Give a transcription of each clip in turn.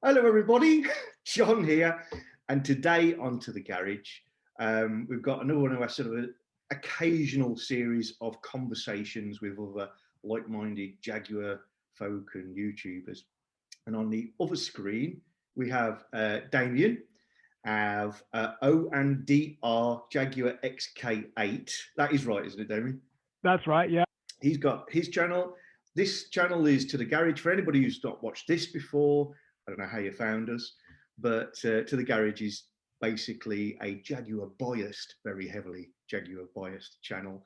Hello everybody, John here, and today onto the garage. We've got another one of our sort of occasional series of conversations with other like-minded Jaguar folk and YouTubers. And on the other screen, we have Damian, have O&D R Jaguar XK8. That is right, isn't it, Damian? That's right, yeah. He's got his channel. This channel is To the Garage. For anybody who's not watched this before, I don't know how you found us, but To the Garage is basically a Jaguar biased, very heavily Jaguar biased channel,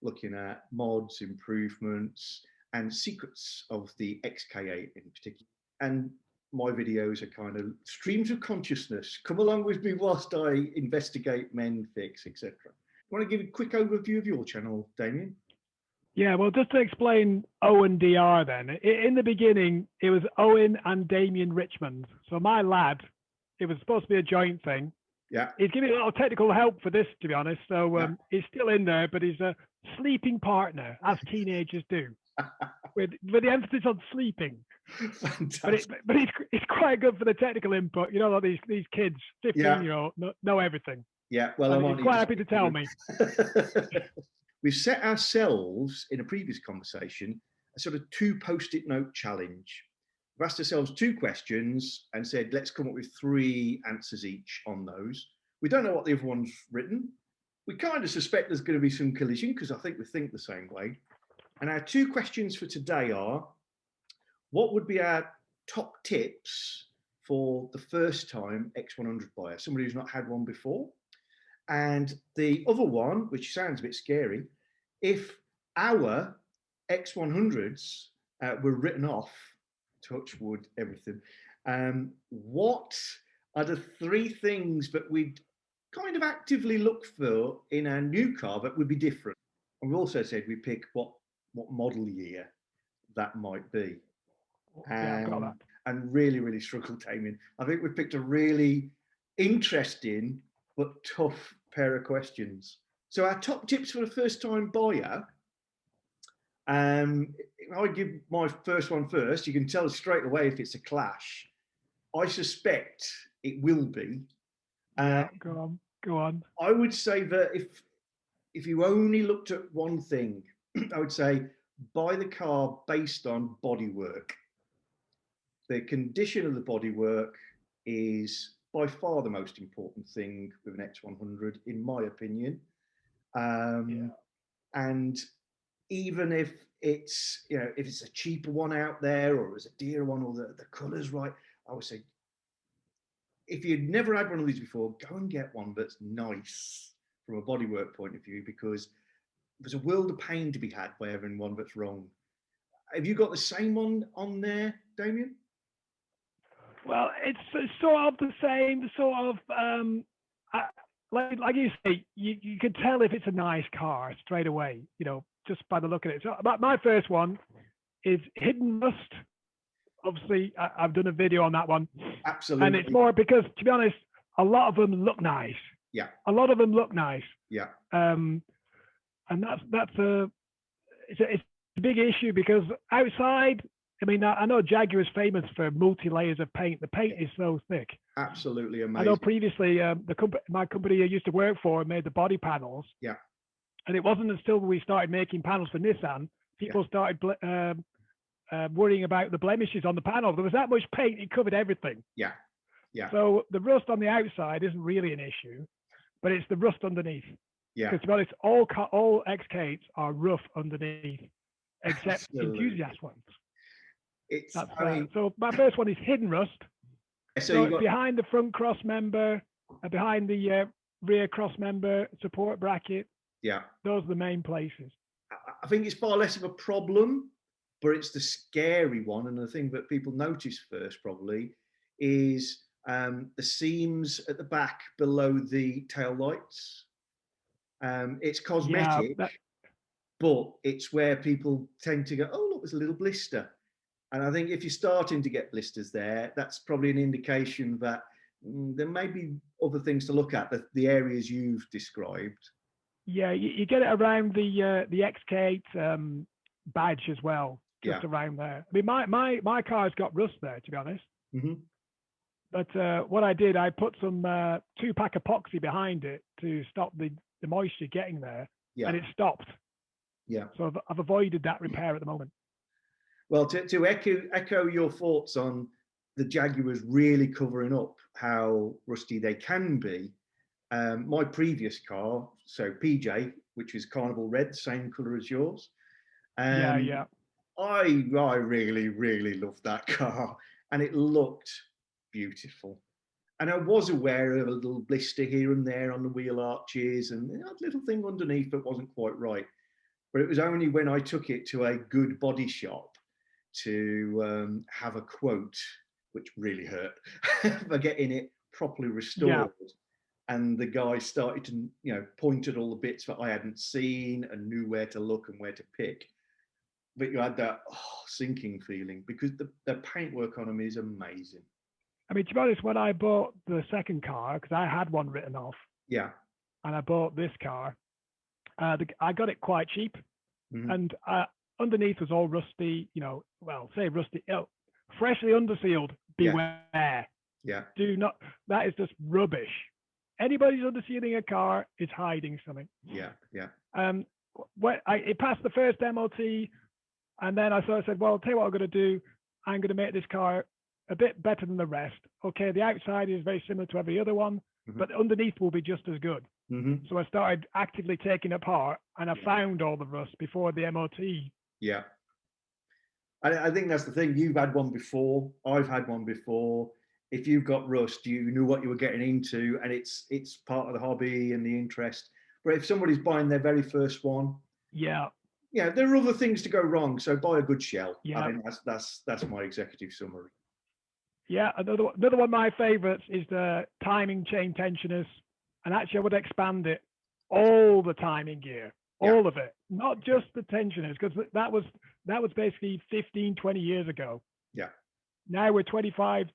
looking at mods, improvements, and secrets of the XK8 in particular. And my videos are kind of streams of consciousness. Come along with me whilst I investigate, mend, fix, etc. Want to give a quick overview of your channel, Damian? Yeah, well, just to explain O&D R then. In the beginning, it was Owen and Damian Richmond. So my lad, it was supposed to be a joint thing. Yeah. He's giving a lot of technical help for this, to be honest. So he's still in there, but he's a sleeping partner, as teenagers do, with the emphasis on sleeping. Fantastic. But it's quite good for the technical input. You know, like these kids, 15-year-old, know everything. Yeah, well, he's quite happy to tell me. We've set ourselves, in a previous conversation, a sort of 2 post-it note challenge. We've asked ourselves 2 questions and said, let's come up with 3 answers each on those. We don't know what the other one's written. We kind of suspect there's going to be some collision because I think we think the same way. And our 2 questions for today are, what would be our top tips for the first time X100 buyer, somebody who's not had one before? And the other one, which sounds a bit scary, if our X100s were written off, touch wood, everything, what are the 3 things that we'd kind of actively look for in our new car that would be different? And we also said we pick what model year that might be. Yeah, I've got that. And really struggled, Damian. I think we picked a really interesting but tough pair of questions. So our top tips for a first-time buyer. I give my first one first. You can tell straight away if it's a clash. I suspect it will be. Go on. I would say that if you only looked at one thing, I would say buy the car based on bodywork. The condition of the bodywork is by far the most important thing with an X100, in my opinion. And even if it's, if it's a cheaper one out there or it's a dearer one or the colour's right, I would say, if you'd never had one of these before, go and get one that's nice from a bodywork point of view, because there's a world of pain to be had by having one that's wrong. Have you got the same one on there, Damian? Well, it's sort of the same, sort of, like you say, you can tell if it's a nice car straight away, just by the look at it. So my first one is Hidden Rust. Obviously, I've done a video on that one. Absolutely. And it's more because, to be honest, a lot of them look nice. Yeah. A lot of them look nice. Yeah. And it's a big issue because outside, I mean, I know Jaguar is famous for multi-layers of paint. The paint is so thick. Absolutely amazing. I know previously my company I used to work for made the body panels. Yeah. And it wasn't until we started making panels for Nissan, people started worrying about the blemishes on the panel. There was that much paint, it covered everything. Yeah. Yeah. So the rust on the outside isn't really an issue, but it's the rust underneath. Yeah. Because to be honest, all XK8s are rough underneath, except Absolutely. enthusiast ones. It's so my first one is Hidden Rust. So it's behind the front cross member, behind the rear cross member, support bracket. Yeah. Those are the main places. I think it's far less of a problem, but it's the scary one. And the thing that people notice first probably is the seams at the back below the tail lights. It's cosmetic, but it's where people tend to go, oh, look, there's a little blister. And I think if you're starting to get blisters there, that's probably an indication that there may be other things to look at, the areas you've described. Yeah, you get it around the XK8 badge as well, just around there. I mean, my car's got rust there, to be honest. Mm-hmm. But what I did, I put some 2-pack epoxy behind it to stop the moisture getting there, and it stopped. Yeah. So I've avoided that repair at the moment. Well, to echo your thoughts on the Jaguars really covering up how rusty they can be, my previous car, so PJ, which was Carnival Red, same colour as yours. Yeah. I really, really loved that car, and it looked beautiful. And I was aware of a little blister here and there on the wheel arches and a little thing underneath that wasn't quite right. But it was only when I took it to a good body shop to have a quote, which really hurt, for getting it properly restored. Yeah. And the guy started to, point at all the bits that I hadn't seen and knew where to look and where to pick. But you had that sinking feeling because the paintwork on them is amazing. I mean, to be honest, when I bought the second car, because I had one written off, yeah, and I bought this car, I got it quite cheap, and underneath was all rusty. Say rusty, freshly undersealed. Beware. Yeah. Do not. That is just rubbish. Anybody who's undersealing a car is hiding something. Yeah. It passed the first MOT, and then I said, well, I'll tell you what I'm going to do. I'm going to make this car a bit better than the rest. Okay, the outside is very similar to every other one, but underneath will be just as good. So I started actively taking it apart, and I found all the rust before the MOT. Yeah. I think that's the thing. You've had one before. I've had one before. If you've got rust, you knew what you were getting into, and it's part of the hobby and the interest. But if somebody's buying their very first one, there are other things to go wrong. So buy a good shell. Yeah. I mean, that's my executive summary. Yeah, another one of my favorites is the timing chain tensioners, and actually I would expand it. All the timing gear, all of it, not just the tensioners, because that was basically 15, 20 years ago. Yeah. Now we're 25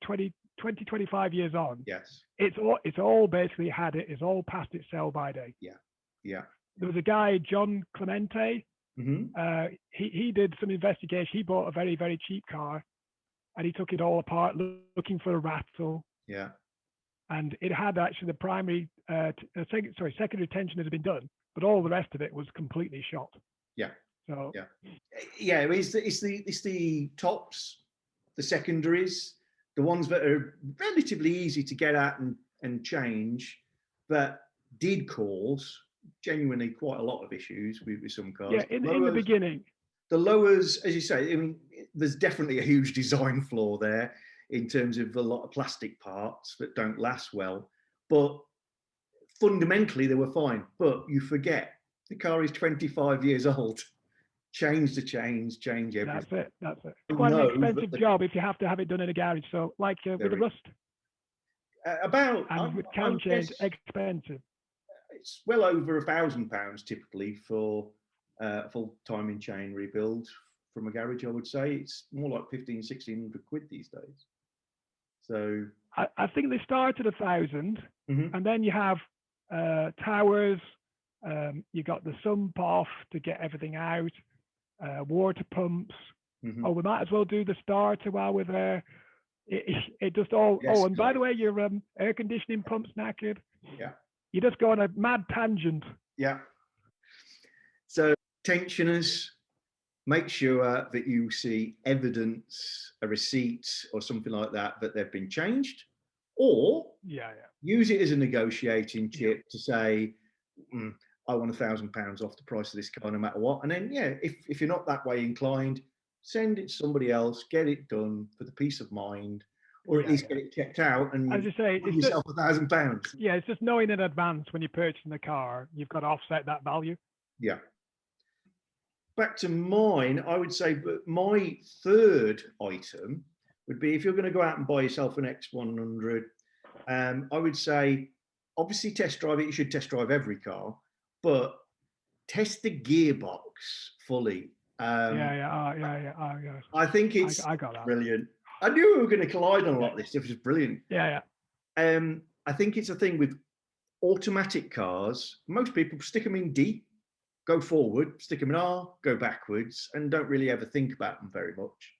years on. Yes. It's all basically it's all past its sell by date. Yeah. There was a guy, John Clemente. He did some investigation. He bought a very, very cheap car, and he took it all apart looking for a rattle. Yeah. And it had actually the primary, secondary tension had been done, but all the rest of it was completely shot. Yeah. So. Yeah. It's the tops, the secondaries, the ones that are relatively easy to get at and change, but did cause genuinely quite a lot of issues with some cars. Yeah, in the beginning. The lowers, as you say, I mean, there's definitely a huge design flaw there in terms of a lot of plastic parts that don't last well. But fundamentally, they were fine. But you forget, the car is 25 years old. Change the chains, change everything. That's it. It's quite an expensive job if you have to have it done in a garage. So, like with the rust. With cam change, expensive. It's well over £1,000 typically for full timing chain rebuild from a garage. I would say it's more like 1,500–1,600 quid these days. So I think they start at 1,000, and then you have towers. You got the sump off to get everything out. Water pumps. Oh, we might as well do the starter while we're there. It just all. Yes, and by the way, your air conditioning pump's knackered. Yeah. You just go on a mad tangent. Yeah. So tensioners, make sure that you see evidence, a receipt or something like that they've been changed, or use it as a negotiating chip to say, I want £1,000 off the price of this car no matter what. And then, if you're not that way inclined, send it to somebody else, get it done for the peace of mind, or at least get it checked out and as you say, give yourself £1,000. Yeah, it's just knowing in advance when you're purchasing the car, you've got to offset that value. Yeah. Back to mine, I would say my third item would be if you're going to go out and buy yourself an X100, I would say, obviously test drive it. You should test drive every car, but test the gearbox fully. I think it's I got that. Brilliant. I knew we were going to collide on a lot of this stuff. It's brilliant. Yeah. I think it's a thing with automatic cars. Most people stick them in D, go forward, stick them in R, go backwards, and don't really ever think about them very much.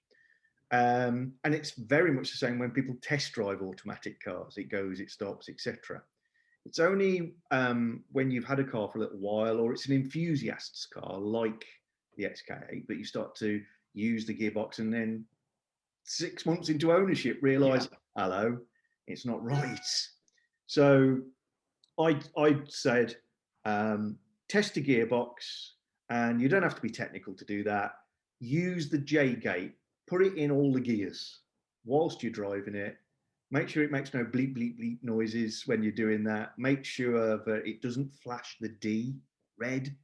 And it's very much the same when people test drive automatic cars. It goes, it stops, etc. It's only when you've had a car for a little while, or it's an enthusiast's car like the XK8, that you start to use the gearbox, and then 6 months into ownership realize, hello, it's not right. So I said, test a gearbox, and you don't have to be technical to do that. Use the J gate, put it in all the gears whilst you're driving it. Make sure it makes no bleep, bleep, bleep noises when you're doing that. Make sure that it doesn't flash the D red,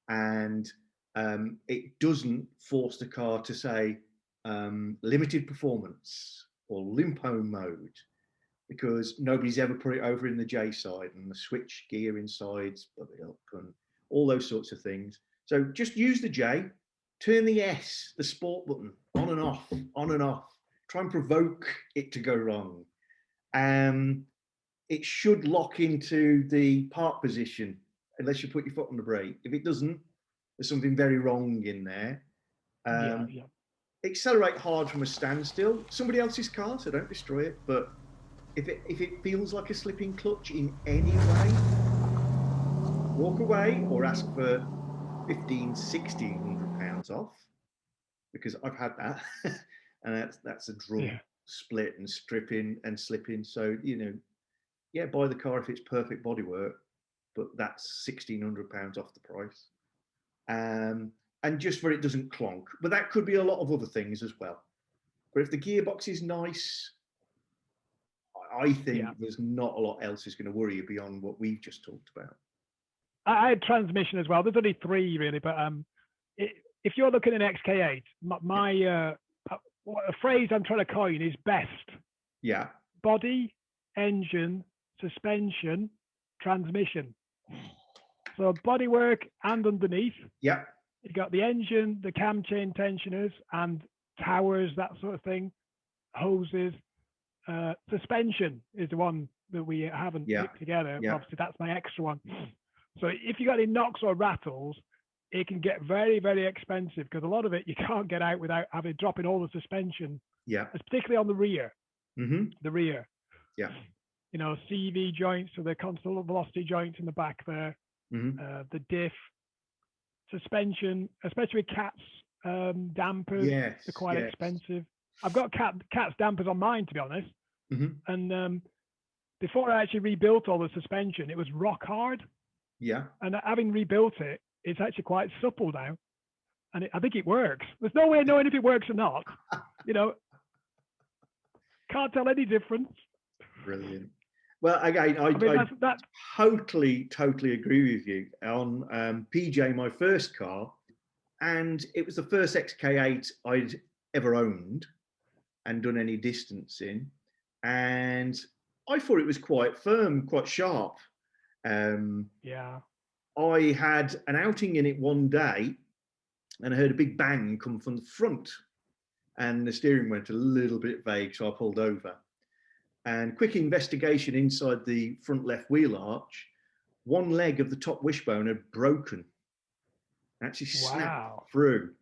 and it doesn't force the car to say limited performance or limpo mode, because nobody's ever put it over in the J side, and the switch gear inside's up and all those sorts of things. So just use the J, turn the S, the sport button, on and off, on and off. Try and provoke it to go wrong. It should lock into the park position unless you put your foot on the brake. If it doesn't, there's something very wrong in there. Accelerate hard from a standstill. Somebody else's car, so don't destroy it. But if it feels like a slipping clutch in any way, walk away or ask for £1,500–1,600 off, because I've had that. And that's a drum split and stripping and slipping. So, buy the car if it's perfect bodywork, but that's £1,600 off the price. And just where it doesn't clonk. But that could be a lot of other things as well. But if the gearbox is nice, I think there's not a lot else is going to worry you beyond what we've just talked about. I had transmission as well. There's only 3 really, but if you're looking at an XK8, a phrase I'm trying to coin is best. Yeah. Body, engine, suspension, transmission. So bodywork and underneath. Yeah. You got the engine, the cam chain tensioners, and towers, that sort of thing, hoses. Suspension is the one that we haven't put together. Yeah. Obviously, that's my extra one. So if you got any knocks or rattles, it can get very, very expensive, because a lot of it you can't get out without dropping all the suspension. Yeah. Particularly on the rear. Mm-hmm. The rear. Yeah. CV joints, so the constant velocity joints in the back there. Mm-hmm. The diff, suspension, especially with cats, dampers. They're quite expensive. I've got cat's dampers on mine, to be honest. Mm-hmm. And before I actually rebuilt all the suspension, it was rock hard. Yeah. And having rebuilt it, it's actually quite supple now. And I think it works. There's no way of knowing if it works or not. Can't tell any difference. Brilliant. Well, again, I totally agree with you on PJ, my first car, and it was the first XK8 I'd ever owned and done any distance in, and I thought it was quite firm, quite sharp. I had an outing in it one day, and I heard a big bang come from the front, and the steering went a little bit vague, so I pulled over. And quick investigation inside the front left wheel arch, one leg of the top wishbone had broken, actually snapped through.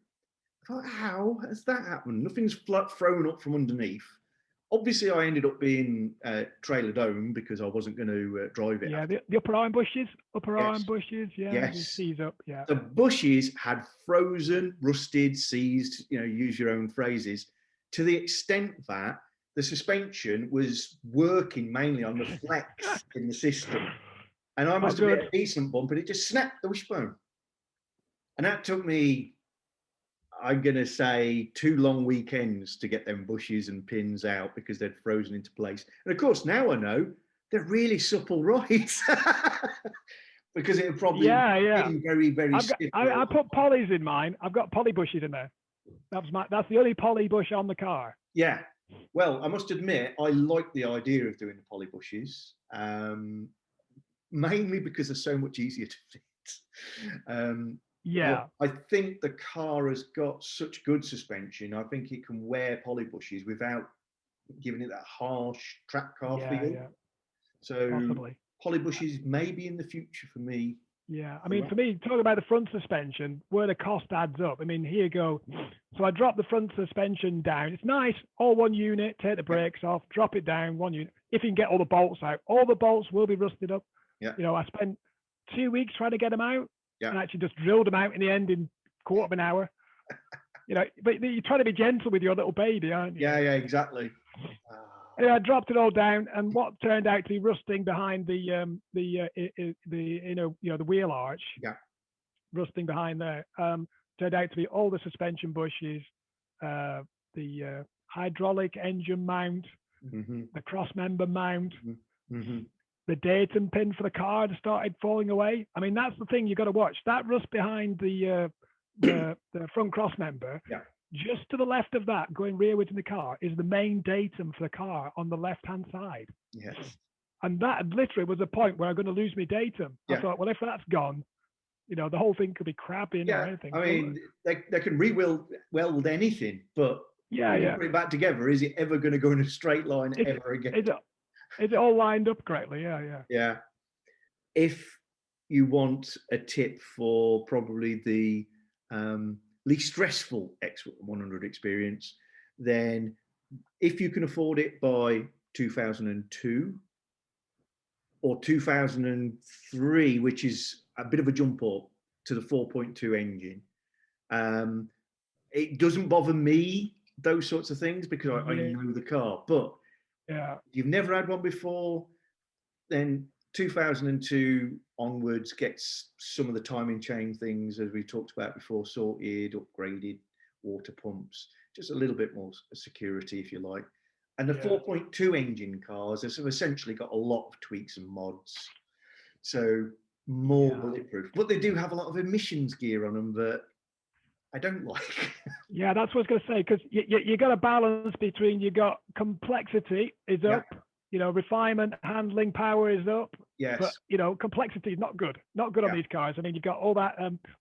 I thought, how has that happened? Nothing's thrown up from underneath. Obviously, I ended up being trailered home because I wasn't going to drive it. Yeah, the upper arm bushes, Yes. Seize up, yeah. The bushes had frozen, rusted, seized, use your own phrases, to the extent that the suspension was working mainly on the flex in the system. And I must have hit a decent bump, and it just snapped the wishbone. And that took me, I'm going to say, 2 long weekends to get them bushes and pins out because they'd frozen into place. And of course, now I know they're really supple rides because it would probably been very, very stiff. I put polys in mine. I've got poly bushes in there. That's the only poly bush on the car. Yeah. Well, I must admit, I like the idea of doing the poly bushes, mainly because they're so much easier to fit. I think the car has got such good suspension. I think it can wear poly bushes without giving it that harsh track car feel. So possibly. Poly bushes maybe in the future for me, Yeah, I mean, for me, talking about the front suspension, where the cost adds up. I mean, here you go. So I drop the front suspension down. It's nice, all one unit. Take the brakes off, drop it down, one unit. If you can get all the bolts out, all the bolts will be rusted up. Yeah. You know, I spent 2 weeks trying to get them out, yeah. and actually just drilled them out in the end in quarter of an hour. You know, but you're trying to be gentle with your little baby, aren't you? Yeah, yeah, exactly. I dropped it all down, and what turned out to be rusting behind the wheel arch, rusting behind there, turned out to be all the suspension bushes, the hydraulic engine mount, the cross member mount, the datum pin for the car that started falling away. I mean, that's the thing you got to watch. That rust behind the front cross member. Yeah. Just to the left of that, going rearwards in the car, is the main datum for the car on the left-hand side. Yes. And that literally was a point where I'm going to lose my datum. I thought, well, if that's gone, you know, the whole thing could be crapping or anything. I mean, they can weld anything, but when you put it back together, is it ever going to go in a straight line ever again? Is it all lined up correctly? Yeah. If you want a tip for probably the least stressful X100 experience, then if you can afford it by 2002 or 2003, which is a bit of a jump up to the 4.2 engine, it doesn't bother me, those sorts of things, because I know the car. But if you've never had one before, then 2002 onwards gets some of the timing chain things, as we talked about before, sorted, upgraded, water pumps, just a little bit more security, if you like. And the 4.2 engine cars have essentially got a lot of tweaks and mods, so more bulletproof. But they do have a lot of emissions gear on them that I don't like. Yeah, that's what I was going to say, because you got a balance between, you got complexity is up, you know, refinement, handling power is up. Yes. But, you know, complexity is not good on these cars. I mean, you've got all that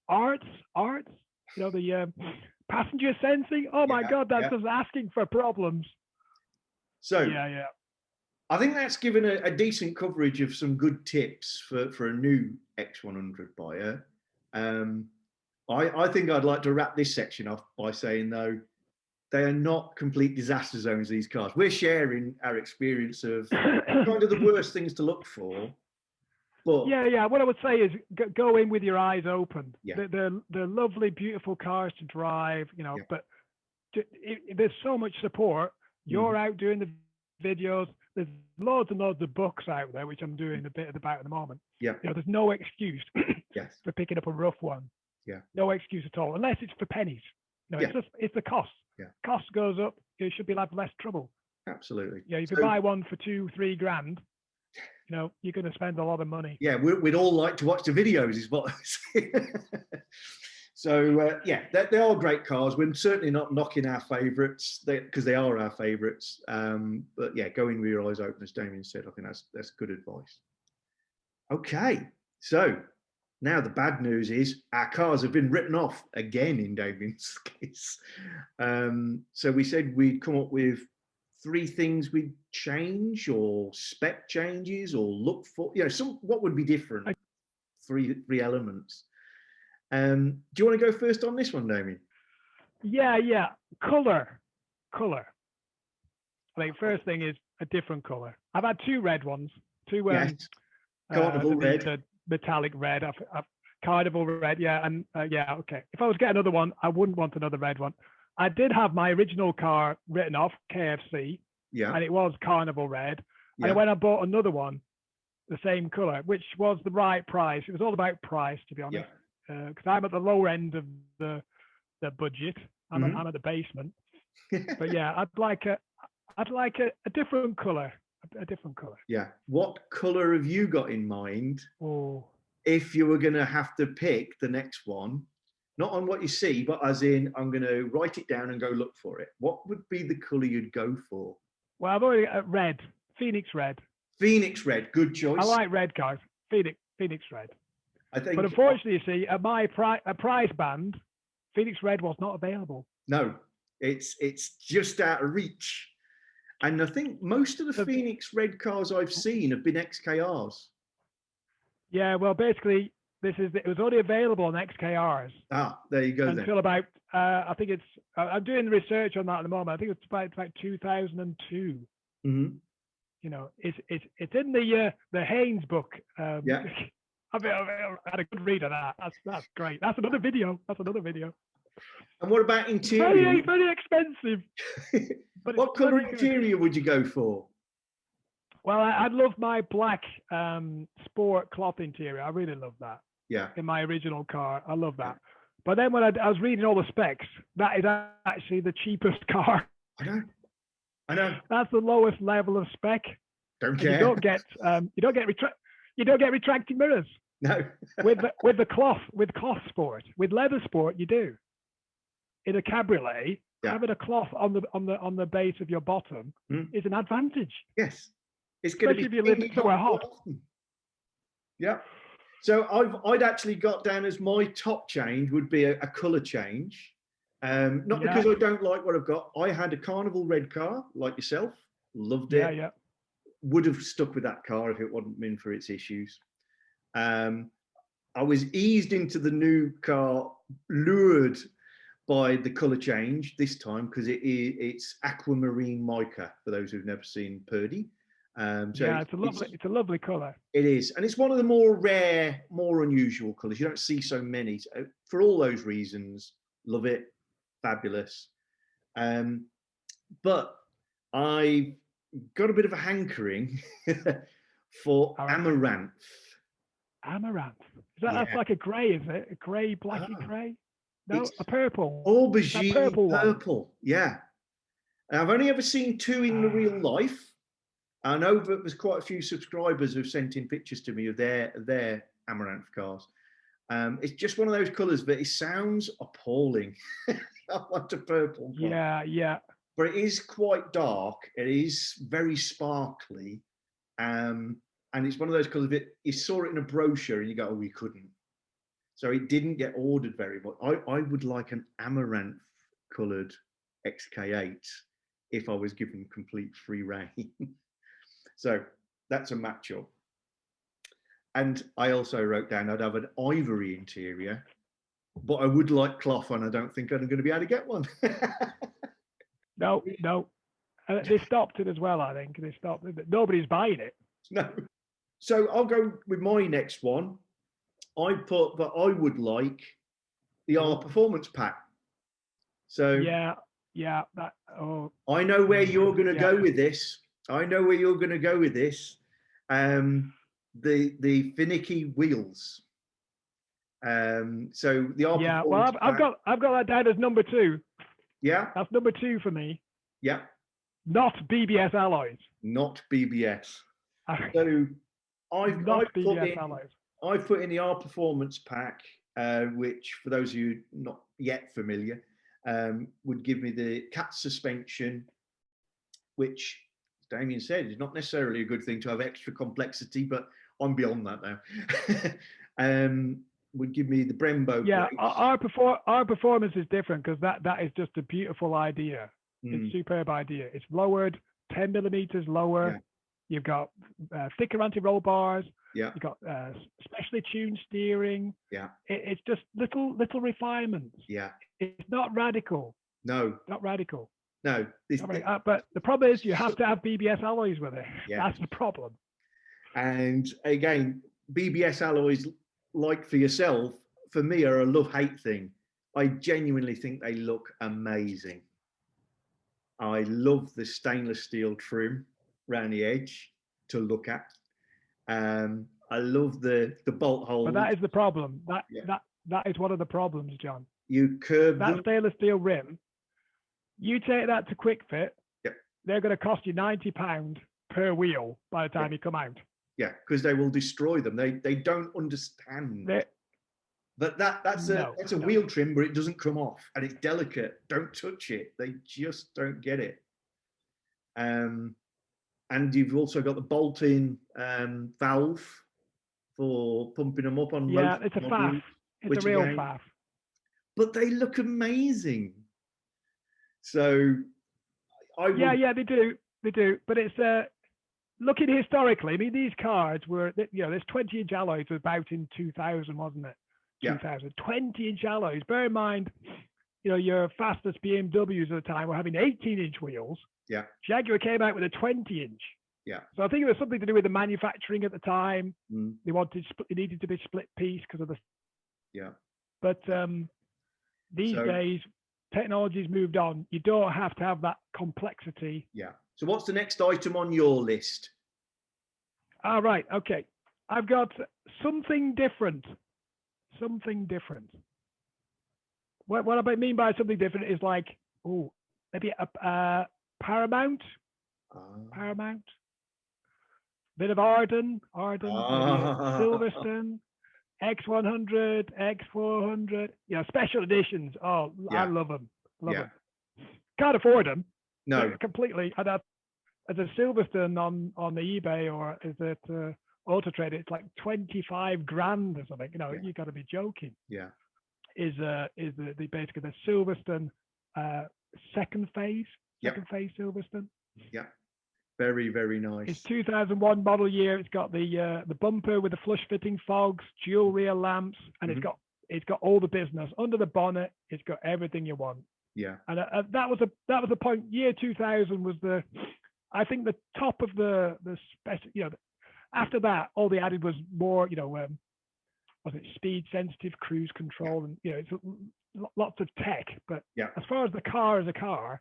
arts, you know, the passenger sensing. Oh my God, that's just asking for problems. So I think that's given a decent coverage of some good tips for a new X100 buyer. I think I'd like to wrap this section off by saying, though, they are not complete disaster zones, these cars. We're sharing our experience of kind of the worst things to look for. But what I would say is go in with your eyes open. Yeah. They're lovely, beautiful cars to drive, you know, but there's so much support. You're out doing the videos. There's loads and loads of books out there, which I'm doing a bit about at the moment. Yeah. You know, there's no excuse for picking up a rough one. Yeah. No excuse at all, unless it's for pennies. No, it's the cost. Yeah. Cost goes up, you should be left less trouble. Absolutely. Yeah, if you buy one for 2-3 grand, you know, you're going to spend a lot of money. Yeah, we'd all like to watch the videos, is what I say. So, they are great cars. We're certainly not knocking our favourites, because they are our favourites. But yeah, go in with your eyes open, as Damian said. I think that's good advice. Okay, so now the bad news is our cars have been written off again in Damian's case. So we said we'd come up with 3 things we'd change, or spec changes, or look for, you know, what would be different. 3 elements. Do you want to go first on this one, Damian? Yeah. Color. I think first thing is a different color. I've had 2 red ones. 2 Carnival red. Metallic red. I've Carnival red. And okay. If I was getting another one, I wouldn't want another red one. I did have my original car written off, KFC, and it was Carnival red. And when I bought another one, the same color, which was the right price. It was all about price, to be honest. Because I'm at the lower end of the budget. I'm at the basement. But yeah, I'd like a different color. A different color. Yeah. What color have you got in mind? Oh. If you were going to have to pick the next one, not on what you see, but as in, I'm going to write it down and go look for it. What would be the color you'd go for? Well, I've already got red. Phoenix red. Phoenix red. Good choice. I like red cars. Phoenix red. I think. But unfortunately, you see, at my price band, Phoenix red was not available. No, it's just out of reach. And I think most of the Phoenix red cars I've seen have been XKRs. Yeah, well, basically, it was only available on XKRs. Ah, there you go. Until about I think it's I'm doing research on that at the moment. I think it's about 2002. Mm-hmm. You know, it's in the Haynes book. Yeah. I've had a good read of that. That's great. That's another video. And what about interior? Very, very expensive. But what colour interior would you go for? Well, I love my black sport cloth interior. I really love that. Yeah. In my original car, I love that. But then when I was reading all the specs, that is actually the cheapest car. I know. That's the lowest level of spec. Don't care. You don't get retracting mirrors. No. with the cloth sport, with leather sport, you do. In a cabriolet, having a cloth on the base of your bottom is an advantage. Yes, it's going to be. If you live somewhere hot. Yeah. So I'd actually got down as my top change would be a colour change. Not because I don't like what I've got. I had a Carnival red car like yourself. Loved it. Yeah. Would have stuck with that car if it wasn't been for its issues. I was eased into the new car, lured by the colour change this time because it's aquamarine mica for those who've never seen Purdy. It's a lovely colour. It is, and it's one of the more rare, more unusual colours. You don't see so many. So for all those reasons, love it, fabulous. But I got a bit of a hankering for amaranth. Amaranth. That's like a grey, is it? A grey, blacky grey? No, it's a purple. Aubergine purple. Yeah. And I've only ever seen two in the real life. I know that there's quite a few subscribers who've sent in pictures to me of their amaranth cars. It's just one of those colours that it sounds appalling. I want a purple one. Yeah. But it is quite dark. It is very sparkly. And it's one of those colours that you saw it in a brochure and you go, oh, we couldn't. So it didn't get ordered very much. I would like an amaranth coloured XK8 if I was given complete free rein. So that's a matchup. And I also wrote down I'd have an ivory interior, but I would like cloth, and I don't think I'm going to be able to get one. No. They stopped it as well, I think. They stopped it. Nobody's buying it. No. So I'll go with my next one. I put that I would like the R Performance Pack. So yeah. I know where you're going to go with this. The finicky wheels. So the R Performance well, I've got that down as number 2. Yeah, that's number 2 for me. Yeah, not BBS alloys. Not BBS. So I've put in the R Performance Pack, which for those of you not yet familiar, would give me the cat suspension, which Damian said is not necessarily a good thing to have extra complexity, but I'm beyond that now. Would give me the Brembo. Yeah, our performance is different because that is just a beautiful idea. It's a superb idea. It's lowered 10 millimeters lower. Yeah. You've got thicker anti-roll bars. Yeah. You've got specially tuned steering. Yeah. It's just little refinements. Yeah. It's not radical. No. Not radical. No. But the problem is you have to have BBS alloys with it. Yeah. That's the problem. And again, BBS alloys, like for yourself, for me are a love-hate thing. I genuinely think they look amazing. I love the stainless steel trim around the edge to look at. I love the bolt holes. But that is the problem. That is one of the problems, John. You curve that stainless steel rim. You take that to Quick Fit. Yep. They're going to cost you £90 per wheel by the time you come out. Yeah, because they will destroy them. They don't understand. But that's a wheel trim, but it doesn't come off, and it's delicate. Don't touch it. They just don't get it. And you've also got the bolt-in valve for pumping them up on. Yeah, it's a faff. It's a real faff. But they look amazing. So, they do. But it's looking historically, I mean, these cars were, you know, this 20-inch alloys was about in 2000, wasn't it? Yeah. 2000, 20-inch alloys. Bear in mind, you know, your fastest BMWs at the time were having 18-inch wheels. Yeah. Jaguar came out with a 20-inch. Yeah. So I think it was something to do with the manufacturing at the time. Mm. It needed to be split piece because of the. Yeah. But these days, technology's moved on. You don't have to have that complexity. Yeah. So what's the next item on your list? All right. Okay. I've got something different. Something different. What I mean by something different is like, oh, maybe a Paramount. Paramount. Bit of Arden, maybe a Silverstone, X100, X400. You know, special editions. Oh, yeah. I love them. Love them. Can't afford them. No, completely. And as a Silverstone on the eBay or is it Auto Trader, it's like 25 grand or something. You know, you got to be joking. Yeah. Is the basically the Silverstone second phase Silverstone. Yeah. Very, very nice. It's 2001 model year. It's got the bumper with the flush fitting fogs, dual rear lamps, and it's got all the business under the bonnet. It's got everything you want. Yeah. And that was a point. Year 2000 was I think the top of the special. You know, after that, all they added was more. You know, was it speed sensitive cruise control and you know, it's lots of tech. But as far as the car as a car,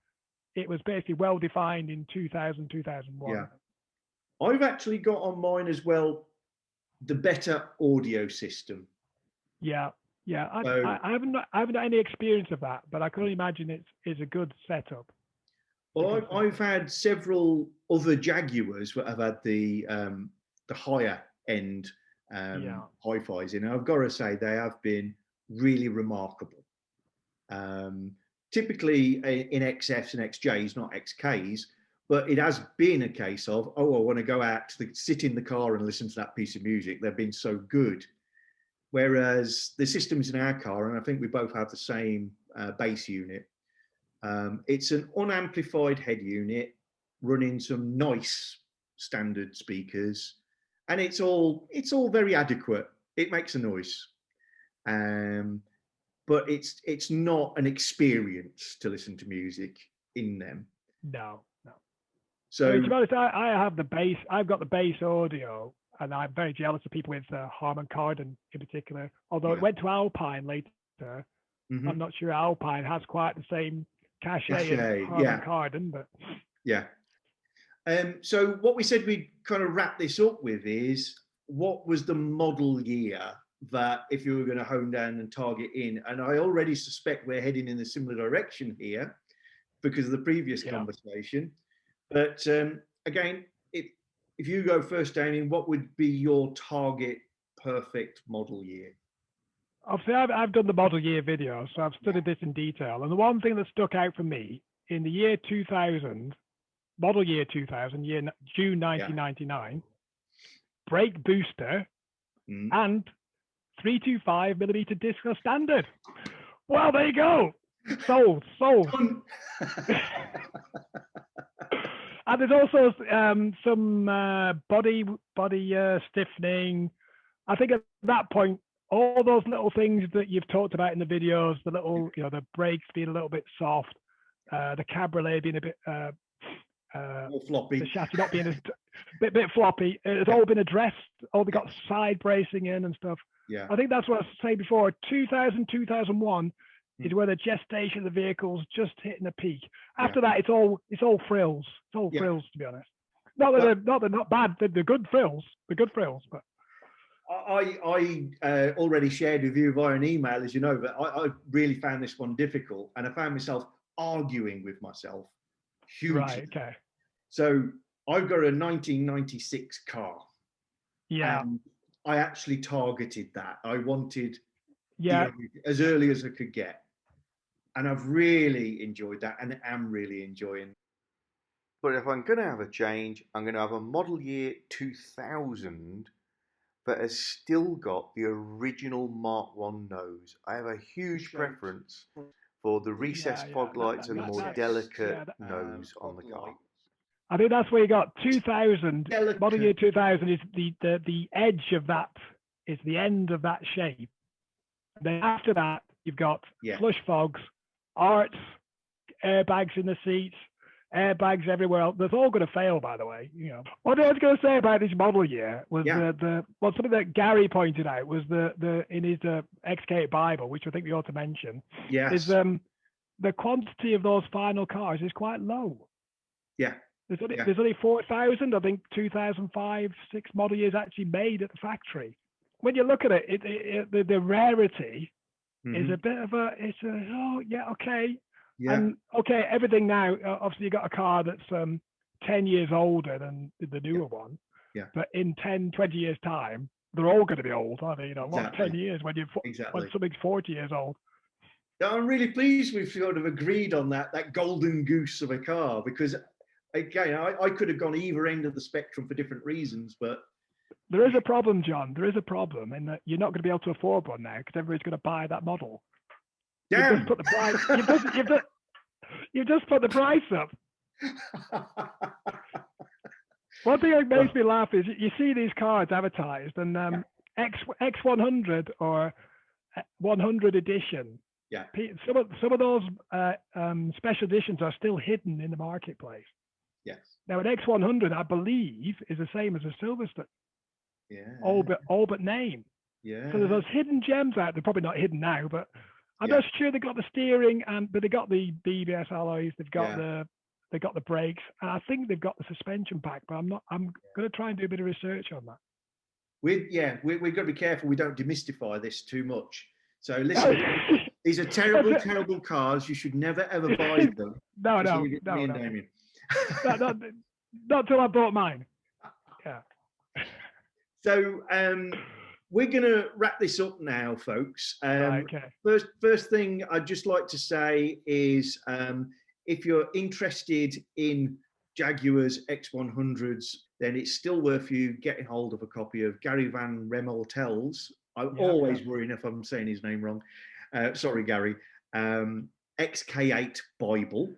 it was basically well defined in 2000, 2001. Yeah. I've actually got on mine as well the better audio system. Yeah. Yeah. I haven't had any experience of that, but I can only imagine it's a good setup. Well, I've had several other Jaguars that have had the higher end hi-fis in. And I've got to say they have been really remarkable. Typically in XFs and XJs, not XKs, but it has been a case of, I want to go out sit in the car and listen to that piece of music. They've been so good. Whereas the systems in our car, and I think we both have the same bass unit, it's an unamplified head unit running some nice standard speakers, and it's all very adequate. It makes a noise. But it's not an experience to listen to music in them. No. So to be honest, I have the bass. I've got the bass audio, and I'm very jealous of people with Harman Kardon in particular. Although it went to Alpine later, I'm not sure Alpine has quite the same cachet as Harman Kardon, but yeah. So what we said we'd kind of wrap this up with is, what was the model year that if you were going to hone down and target in? And I already suspect we're heading in a similar direction here because of the previous conversation. But again, if you go first, Damian, what would be your target perfect model year? Obviously, I've done the model year video, so I've studied this in detail. And the one thing that stuck out for me in the year 2000, model year 2000, June 1999, brake booster and 325mm disco standard. Well, there you go. Sold. And there's also some body stiffening. I think at that point, all those little things that you've talked about in the videos, the little, you know, the brakes being a little bit soft, the cabriolet being a bit more floppy, the chassis not being a bit floppy. It's all been addressed. All they got side bracing in and stuff. Yeah, I think that's what I was saying before. 2000, 2001 is where the gestation of the vehicle's just hitting a peak. After that, it's all frills. It's all frills, to be honest. Not that they're not bad. They're good frills. They're good frills, but. I already shared with you via an email, as you know, but I really found this one difficult, and I found myself arguing with myself hugely. Right. Okay. So I've got a 1996 car. Yeah. And I actually targeted that. I wanted Yeah. As early as I could get. And I've really enjoyed that and am really enjoying it. But if I'm going to have a change, I'm going to have a model year 2000 that has still got the original Mark 1 nose. I have a huge preference for the recessed fog lights and the more delicate nose on the car. I think that's where you got 2000. Delicate. Model year 2000 is the edge of that, is the end of that shape. Then after that, you've got flush fogs, arts, airbags in the seats, airbags everywhere else. That's all going to fail, by the way. You know, what I was going to say about this model year was something that Gary pointed out was the in his XK8 Bible, which I think we ought to mention. Yes. Is the quantity of those final cars is quite low. Yeah. There's only 4,000, I think 2005, 6 model years actually made at the factory. When you look at it, the rarity is a bit of okay. Yeah. And okay, everything now, obviously you got a car that's 10 years older than the newer one. Yeah. But in 10, 20 years time, they're all going to be old, aren't they? You know, what 10 years when when something's 40 years old. I'm really pleased we've sort of agreed on that golden goose of a car, because again, I could have gone either end of the spectrum for different reasons, but there is a problem, John. There is a problem in that you're not going to be able to afford one now because everybody's going to buy that model. Damn. You've just put the price. You've just put the price up. One thing that makes me laugh is you see these cars advertised, and X100 or 100 edition. Yeah. Some of those special editions are still hidden in the marketplace. Yes. Now an X100, I believe, is the same as a Silverstone. Yeah. All but name. Yeah. So there's those hidden gems out. They're probably not hidden now, but I'm not sure they got the steering, but they got the BBS alloys. They've got the brakes, and I think they've got the suspension pack. But I'm going to try and do a bit of research on that. We've got to be careful we don't demystify this too much. So listen, these are terrible, terrible cars. You should never ever buy them. No. Damian. Not till I bought mine. Yeah. So we're going to wrap this up now, folks. Okay. First thing I'd just like to say is if you're interested in Jaguar's X100s, then it's still worth you getting hold of a copy of Gary Van ReMortels. I'm always worrying if I'm saying his name wrong. Sorry, Gary. XK8 Bible.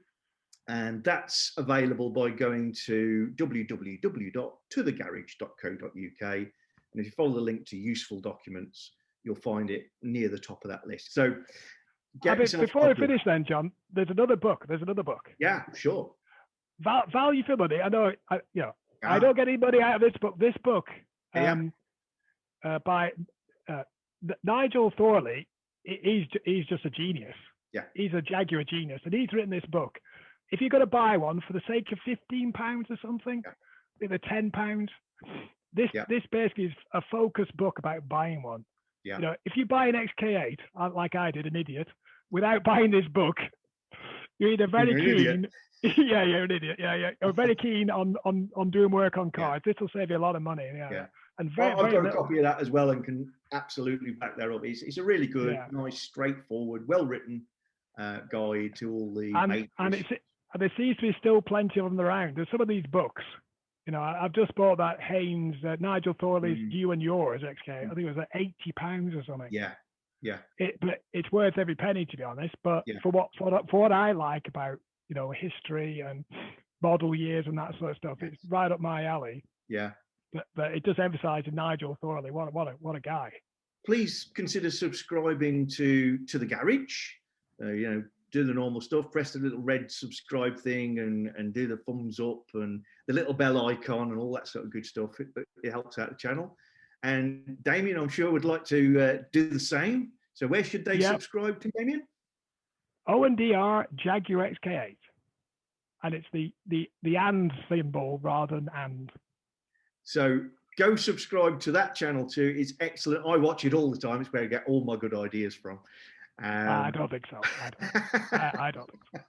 And that's available by going to www.tothegarage.co.uk. And if you follow the link to useful documents, you'll find it near the top of that list. So before I finish then, John, there's another book. Yeah, sure. Value for money. I know, I don't get any money out of this book. This book by Nigel Thorley, he's just a genius. Yeah. He's a Jaguar genius. And he's written this book. If you're going to buy one for the sake of £15 or something, either £10, this basically is a focused book about buying one. Yeah. You know, if you buy an XK8, like I did, an idiot, without buying this book, you're either very keen. Yeah, you're an idiot. Yeah. You're very keen on doing work on cars. This will save you a lot of money. Yeah. And I've got a copy of that as well, and can absolutely back that up. It's a really good, nice, straightforward, well-written guide to all the and there seems to be still plenty of them around. There's some of these books. You know, I've just bought that Haynes, Nigel Thorley's You and Yours XK. I think it was like £80 or something. Yeah. But it's worth every penny, to be honest. But for what I like about, you know, history and model years and that sort of stuff, it's right up my alley. Yeah. But it does emphasise Nigel Thorley. What a guy. Please consider subscribing to the garage. You know, do the normal stuff, press the little red subscribe thing and do the thumbs up and the little bell icon and all that sort of good stuff. It helps out the channel. And Damian, I'm sure, would like to do the same. So where should they subscribe to, Damian? O&D R Jaguar XK8. And it's the and symbol rather than and. So go subscribe to that channel too. It's excellent. I watch it all the time. It's where I get all my good ideas from. I don't think so. I don't think so.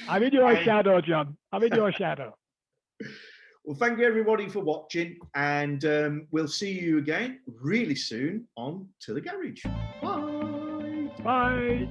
I'm in your shadow, John. I'm in your shadow. Well, thank you everybody for watching, and we'll see you again really soon on To The Garage. Bye. Bye.